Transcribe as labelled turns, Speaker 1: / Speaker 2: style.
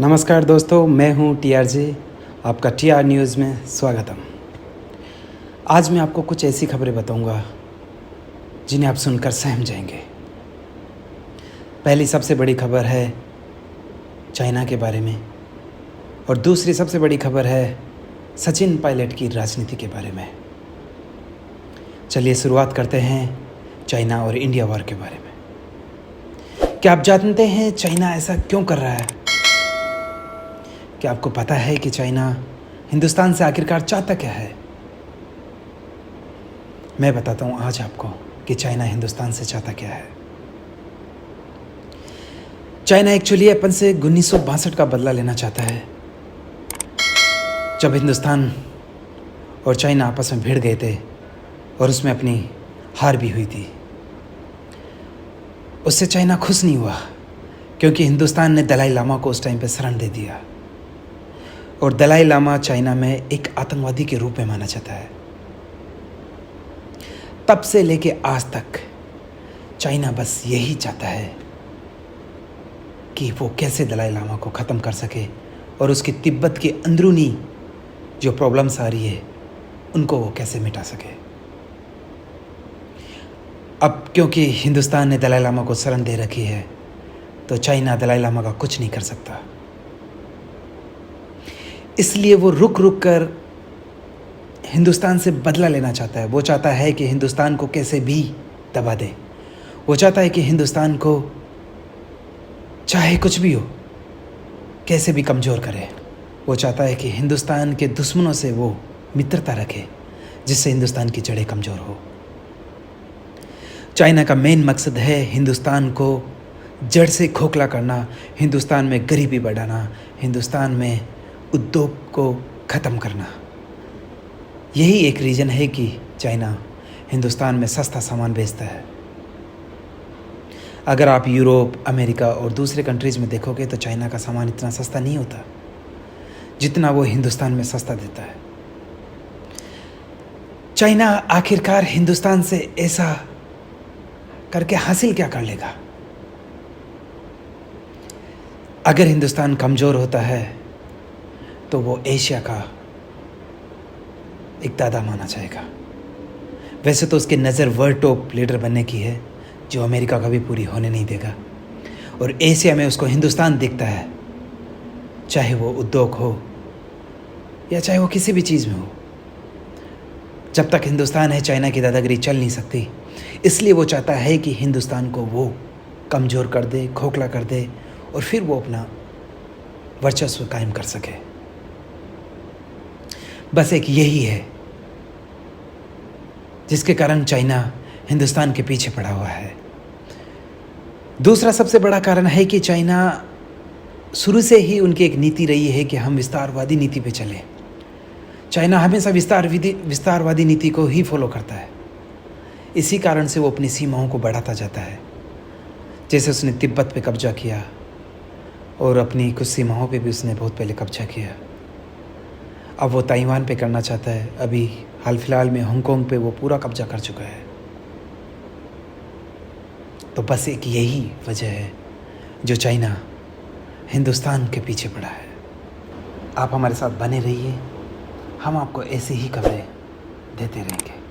Speaker 1: नमस्कार दोस्तों, मैं हूं टीआरजे। आपका टीआर न्यूज़ में स्वागतम। आज मैं आपको कुछ ऐसी खबरें बताऊंगा जिन्हें आप सुनकर सहम जाएंगे। पहली सबसे बड़ी खबर है चाइना के बारे में और दूसरी सबसे बड़ी खबर है सचिन पायलट की राजनीति के बारे में। चलिए शुरुआत करते हैं चाइना और इंडिया वॉर के बारे में। क्या आप जानते हैं चाइना ऐसा क्यों कर रहा है? क्या आपको पता है कि चाइना हिंदुस्तान से आखिरकार चाहता क्या है? मैं बताता हूँ आज आपको कि चाइना हिंदुस्तान से चाहता क्या है। चाइना एक्चुअली अपन से 1962 का बदला लेना चाहता है, जब हिंदुस्तान और चाइना आपस में भिड़ गए थे और उसमें अपनी हार भी हुई थी। उससे चाइना खुश नहीं हुआ क्योंकि हिंदुस्तान ने दलाई लामा को उस टाइम पे शरण दे दिया और दलाई लामा चाइना में एक आतंकवादी के रूप में माना जाता है। तब से लेके आज तक चाइना बस यही चाहता है कि वो कैसे दलाई लामा को ख़त्म कर सके और उसकी तिब्बत की अंदरूनी जो प्रॉब्लम्स आ रही है उनको वो कैसे मिटा सके। अब क्योंकि हिंदुस्तान ने दलाई लामा को शरण दे रखी है तो चाइना दलाई लामा का कुछ नहीं कर सकता। इसलिए वो रुक रुक कर हिंदुस्तान से बदला लेना चाहता है। वो चाहता है कि हिंदुस्तान को कैसे भी दबा दे। वो चाहता है कि हिंदुस्तान को चाहे कुछ भी हो कैसे भी कमज़ोर करे। वो चाहता है कि हिंदुस्तान के दुश्मनों से वो मित्रता रखे जिससे हिंदुस्तान की जड़ें कमज़ोर हो। चाइना का मेन मकसद है हिंदुस्तान को जड़ से खोखला करना, हिंदुस्तान में गरीबी बढ़ाना, हिंदुस्तान में उद्योग को ख़त्म करना। यही एक रीज़न है कि चाइना हिंदुस्तान में सस्ता सामान बेचता है। अगर आप यूरोप, अमेरिका और दूसरे कंट्रीज़ में देखोगे तो चाइना का सामान इतना सस्ता नहीं होता जितना वो हिंदुस्तान में सस्ता देता है। चाइना आखिरकार हिंदुस्तान से ऐसा करके हासिल क्या कर लेगा? अगर हिंदुस्तान कमज़ोर होता है तो वो एशिया का एक दादा माना जाएगा। वैसे तो उसकी नज़र वर्ल्ड टॉप लीडर बनने की है जो अमेरिका का भी पूरी होने नहीं देगा, और एशिया में उसको हिंदुस्तान दिखता है, चाहे वो उद्योग हो या चाहे वो किसी भी चीज़ में हो। जब तक हिंदुस्तान है चाइना की दादागिरी चल नहीं सकती। इसलिए वो चाहता है कि हिंदुस्तान को वो कमज़ोर कर दे, खोखला कर दे और फिर वो अपना वर्चस्व कायम कर सके। बस एक यही है जिसके कारण चाइना हिंदुस्तान के पीछे पड़ा हुआ है। दूसरा सबसे बड़ा कारण है कि चाइना शुरू से ही उनकी एक नीति रही है कि हम विस्तारवादी नीति पे चलें। चाइना हमेशा विस्तारवादी नीति को ही फॉलो करता है। इसी कारण से वो अपनी सीमाओं को बढ़ाता जाता है। जैसे उसने तिब्बत पे कब्जा किया और अपनी कुछ सीमाओं पे भी उसने बहुत पहले कब्जा किया। अब वो ताइवान पे करना चाहता है। अभी हाल फिलहाल में हांगकांग पे वो पूरा कब्जा कर चुका है। तो बस एक यही वजह है जो चाइना हिंदुस्तान के पीछे पड़ा है। आप हमारे साथ बने रहिए, हम आपको ऐसे ही खबरें देते रहेंगे।